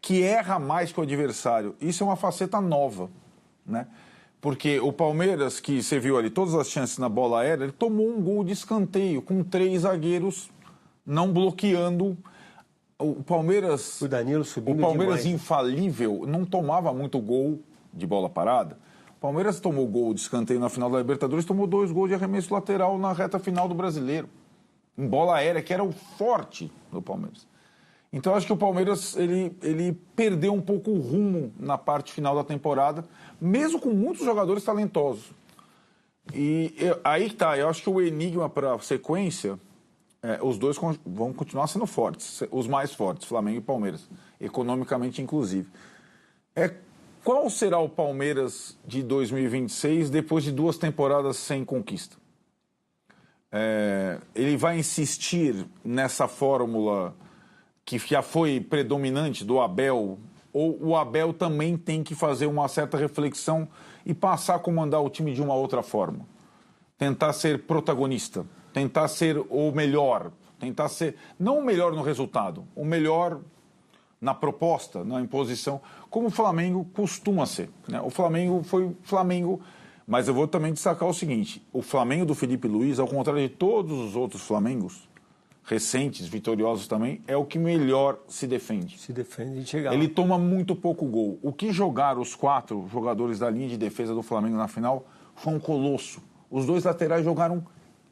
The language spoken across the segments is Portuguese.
que erra mais que o adversário. Isso é uma faceta nova, né? Porque o Palmeiras, que você viu ali, todas as chances na bola aérea, ele tomou um gol de escanteio, com 3 zagueiros não bloqueando. O Palmeiras, o Danilo subindo o Palmeiras demais. Infalível, não tomava muito gol de bola parada. O Palmeiras tomou gol de escanteio na final da Libertadores, tomou 2 gols de arremesso lateral na reta final do Brasileiro. Em bola aérea, que era o forte do Palmeiras. Então, acho que o Palmeiras ele perdeu um pouco o rumo na parte final da temporada, mesmo com muitos jogadores talentosos. E aí tá, eu acho que o enigma para a sequência, os dois vão continuar sendo fortes, os mais fortes, Flamengo e Palmeiras, economicamente inclusive. Qual será o Palmeiras de 2026 depois de 2 temporadas sem conquista? Ele vai insistir nessa fórmula que já foi predominante do Abel, ou o Abel também tem que fazer uma certa reflexão e passar a comandar o time de uma outra forma? Tentar ser protagonista, tentar ser o melhor, tentar ser, não o melhor no resultado, o melhor na proposta, na imposição, como o Flamengo costuma ser, né? O Flamengo foi Flamengo, mas eu vou também destacar o seguinte, o Flamengo do Felipe Luiz, ao contrário de todos os outros Flamengos, recentes, vitoriosos também, é o que melhor se defende. Se defende e chega lá. Ele toma muito pouco gol. O que jogaram os 4 jogadores da linha de defesa do Flamengo na final foi um colosso. Os 2 laterais jogaram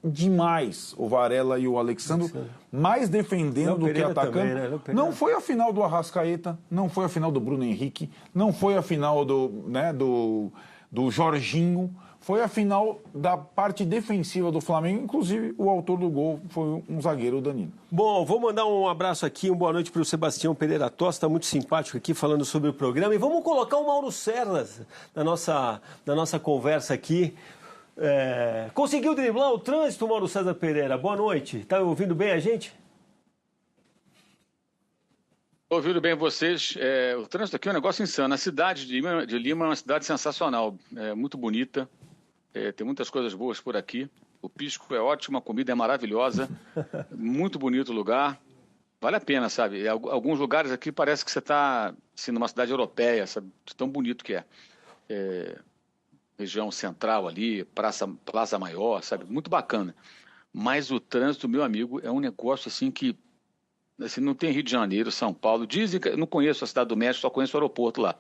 demais, o Varela e o Alexandre, mais defendendo do que atacando. Também, né? Não foi a final do Arrascaeta, não foi a final do Bruno Henrique, não foi a final do Jorginho, foi a final da parte defensiva do Flamengo, inclusive o autor do gol foi um zagueiro, o Danilo. Bom, vou mandar um abraço aqui, uma boa noite para o Sebastião Pereira Tosta, está muito simpático aqui falando sobre o programa. E vamos colocar o Mauro Sernas na nossa conversa aqui. Conseguiu driblar o trânsito, Mauro César Pereira? Boa noite, está ouvindo bem a gente? Ouvindo bem vocês, o trânsito aqui é um negócio insano. A cidade de Lima é uma cidade sensacional, muito bonita, tem muitas coisas boas por aqui. O pisco é ótimo, a comida é maravilhosa, muito bonito o lugar, vale a pena, sabe? Alguns lugares aqui parece que você está assim, numa cidade europeia, sabe? Tão bonito que é. Região central ali, Praça Maior, sabe? Muito bacana. Mas o trânsito, meu amigo, é um negócio assim que assim, não tem Rio de Janeiro, São Paulo. Dizem que, eu não conheço a Cidade do México, só conheço o aeroporto lá.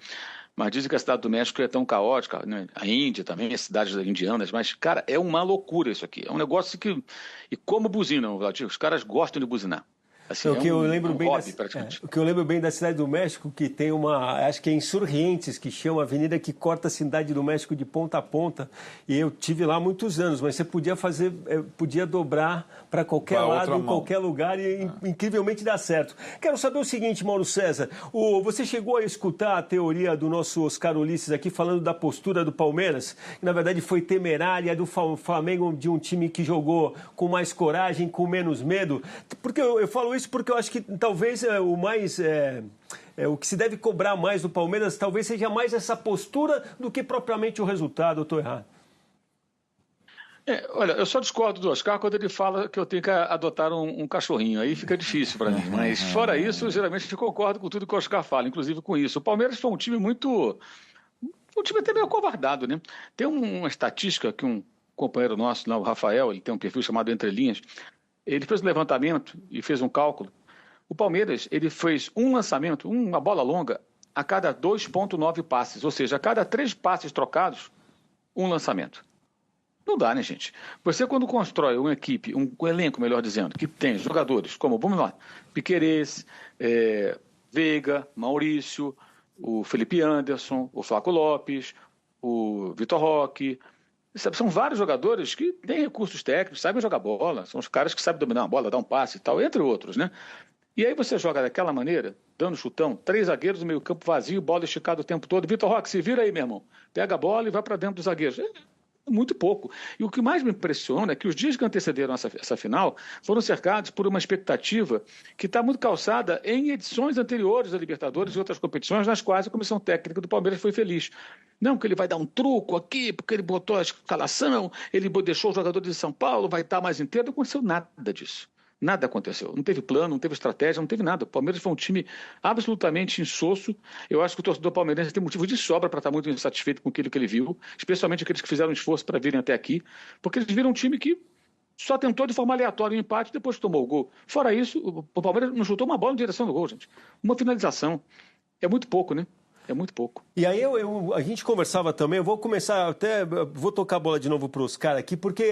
Mas dizem que a Cidade do México é tão caótica, né? A Índia também, as cidades indianas. Mas, cara, é uma loucura isso aqui. É um negócio que... E como buzinam, Vladimir? Os caras gostam de buzinar. Assim, o que eu lembro bem praticamente. O que eu lembro bem da Cidade do México, que tem acho que é Insurgentes, que chama a avenida que corta a Cidade do México de ponta a ponta. E eu tive lá há muitos anos, mas você podia dobrar para qualquer lado, em qualquer lugar e incrivelmente dá certo. Quero saber o seguinte, Mauro César, você chegou a escutar a teoria do nosso Oscar Ulisses aqui falando da postura do Palmeiras, que na verdade foi temerária, do Flamengo, de um time que jogou com mais coragem, com menos medo? Porque eu falo isso porque eu acho que talvez o que se deve cobrar mais do Palmeiras talvez seja mais essa postura do que propriamente o resultado, eu estou errado. Olha, eu só discordo do Oscar quando ele fala que eu tenho que adotar um cachorrinho, aí fica difícil para mim, mas fora isso, geralmente eu concordo com tudo que o Oscar fala, inclusive com isso. O Palmeiras foi um time até meio acovardado, né? Tem uma estatística que um companheiro nosso, o Rafael, ele tem um perfil chamado Entre Linhas. Ele fez um levantamento e fez um cálculo. O Palmeiras, ele fez um lançamento, uma bola longa, a cada 2,9 passes. Ou seja, a cada 3 passes trocados, um lançamento. Não dá, né, gente? Você, quando constrói uma equipe, um elenco, melhor dizendo, que tem jogadores como, vamos lá, Piquerez, Veiga, Maurício, o Felipe Anderson, o Flaco Lopes, o Vitor Roque... São vários jogadores que têm recursos técnicos, sabem jogar bola, são os caras que sabem dominar a bola, dar um passe e tal, entre outros, né? E aí você joga daquela maneira, dando chutão, 3 zagueiros no meio campo vazio, bola esticada o tempo todo. Vitor Roque, se vira aí, meu irmão. Pega a bola e vai para dentro dos zagueiros. Muito pouco. E o que mais me impressiona é que os dias que antecederam essa final foram cercados por uma expectativa que está muito calçada em edições anteriores da Libertadores e outras competições nas quais a comissão técnica do Palmeiras foi feliz. Não, que ele vai dar um truco aqui, porque ele botou a escalação, ele deixou os jogadores de São Paulo, vai estar mais inteiro. Não aconteceu nada disso. Nada aconteceu. Não teve plano, não teve estratégia, não teve nada. O Palmeiras foi um time absolutamente insosso. Eu acho que o torcedor palmeirense tem motivo de sobra para estar muito insatisfeito com aquilo que ele viu, especialmente aqueles que fizeram um esforço para virem até aqui, porque eles viram um time que só tentou de forma aleatória um empate e depois tomou o gol. Fora isso, o Palmeiras não chutou uma bola na direção do gol, gente. Uma finalização. É muito pouco, né? É muito pouco. E aí a gente conversava também, eu vou começar até, vou tocar a bola de novo para os caras aqui, porque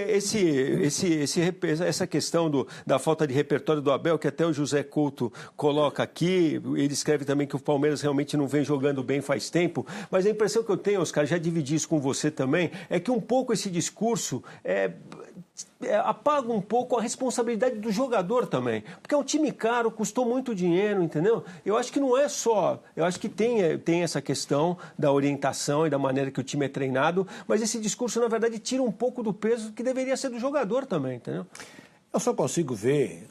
essa questão da falta de repertório do Abel, que até o José Couto coloca aqui, ele escreve também que o Palmeiras realmente não vem jogando bem faz tempo, mas a impressão que eu tenho, Oscar, já dividi isso com você também, é que um pouco esse discurso apaga um pouco a responsabilidade do jogador também, porque é um time caro, custou muito dinheiro, entendeu? Eu acho que não é só, eu acho que tem essa questão da orientação e da maneira que o time é treinado, mas esse discurso, na verdade, tira um pouco do peso que deveria ser do jogador também, entendeu? Eu só consigo ver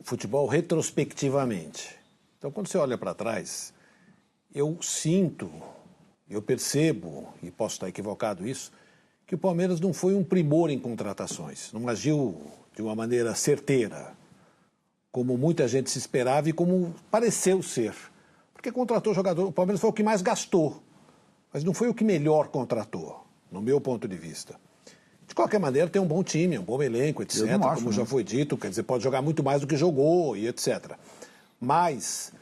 futebol retrospectivamente. Então, quando você olha para trás, eu sinto, eu percebo, e posso estar equivocado isso, que o Palmeiras não foi um primor em contratações, não agiu de uma maneira certeira, como muita gente se esperava e como pareceu ser. Porque contratou jogador, o Palmeiras foi o que mais gastou, mas não foi o que melhor contratou, no meu ponto de vista. De qualquer maneira, tem um bom time, um bom elenco, etc., como já foi dito, quer dizer, pode jogar muito mais do que jogou e etc. Mas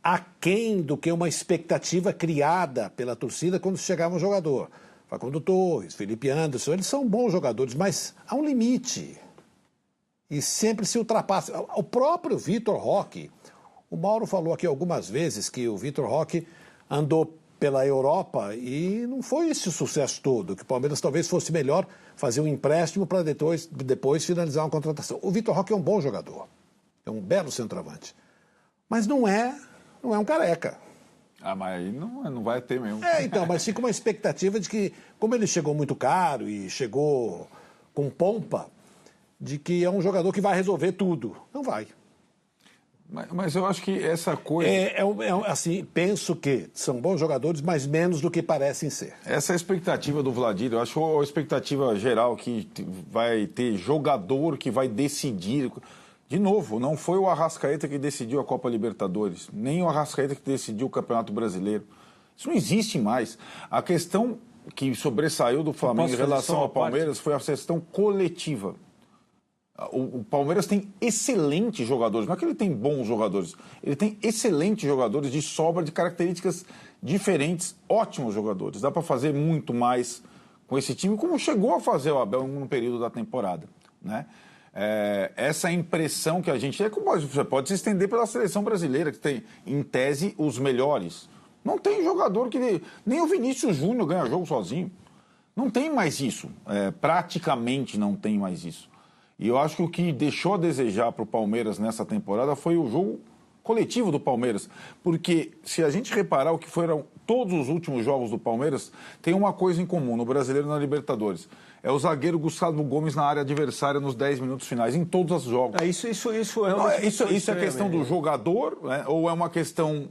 aquém do que uma expectativa criada pela torcida quando chegava um jogador. Facundo Torres, Felipe Anderson, eles são bons jogadores, mas há um limite. E sempre se ultrapassa. O próprio Vitor Roque, o Mauro falou aqui algumas vezes que o Vitor Roque andou pela Europa e não foi esse o sucesso todo, que o Palmeiras talvez fosse melhor fazer um empréstimo para depois finalizar uma contratação. O Vitor Roque é um bom jogador, é um belo centroavante, mas não é um careca. Ah, mas aí não vai ter mesmo. Então, mas fica uma expectativa de que, como ele chegou muito caro e chegou com pompa, de que é um jogador que vai resolver tudo. Não vai. Mas eu acho que essa coisa... assim, penso que são bons jogadores, mas menos do que parecem ser. Essa expectativa do Vladir, eu acho a expectativa geral que vai ter jogador que vai decidir... De novo, não foi o Arrascaeta que decidiu a Copa Libertadores, nem o Arrascaeta que decidiu o Campeonato Brasileiro. Isso não existe mais. A questão que sobressaiu do Flamengo em relação ao Palmeiras foi a questão coletiva. O Palmeiras tem excelentes jogadores, não é que ele tem bons jogadores, ele tem excelentes jogadores de sobra, de características diferentes, ótimos jogadores. Dá para fazer muito mais com esse time, como chegou a fazer o Abel no período da temporada, né? Essa impressão que a gente tem, você pode se estender pela seleção brasileira, que tem, em tese, os melhores. Não tem jogador que... Nem o Vinícius Júnior ganha jogo sozinho. Não tem mais isso. Praticamente não tem mais isso. E eu acho que o que deixou a desejar para o Palmeiras nessa temporada foi o jogo coletivo do Palmeiras. Porque se a gente reparar o que foram todos os últimos jogos do Palmeiras, tem uma coisa em comum no Brasileiro e na Libertadores. É o zagueiro Gustavo Gomes na área adversária nos 10 minutos finais, em todos os jogos. Isso é questão do jogador, né? Ou é uma questão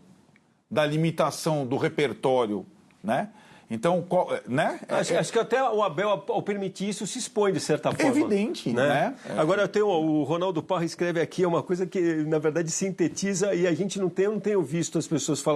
da limitação do repertório, né? Então, né? Acho que até o Abel, ao permitir isso, se expõe de certa forma. É evidente, né? Agora, o Ronaldo Parra escreve aqui uma coisa que, na verdade, sintetiza e a gente não tem visto as pessoas falar.